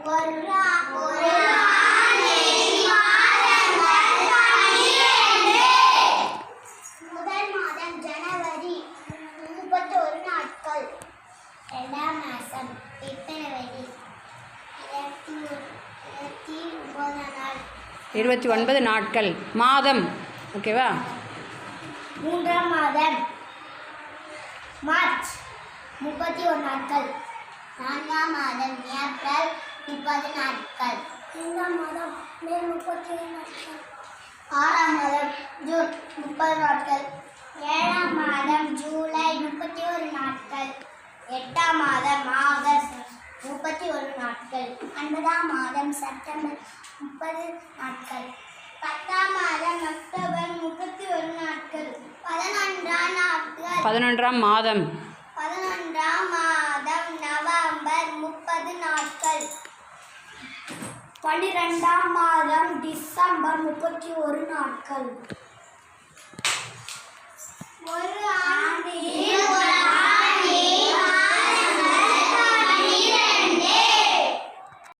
முதல் மாதம் ஜனவரி 31 நாட்கள். இரண்டாம் மாதம் பிப்ரவரி 29 நாட்கள் மாதம். ஓகேவா? மூன்றாம் மாதம் மார்ச் 31 நாட்கள். நான்காம் மாதம் ஏப்ரல் 30 நாட்கள். ஐந்தாம் மாதம் மே 31 நாட்கள். ஆறாம் மாதம் ஜூன் 30 நாட்கள். ஏழாம் மாதம் ஜூலை 31 நாட்கள். எட்டாம் மாதம் ஆகஸ்ட் 31 நாட்கள். ஒன்பதாம் மாதம் செப்டம்பர் 30 நாட்கள். பத்தாம் மாதம் அக்டோபர் 31 நாட்கள். 11ஆம் மாதம் நவம்பர் 30 நாட்கள். 12ஆம் மாதம் டிசம்பர் 31 நாட்கள்.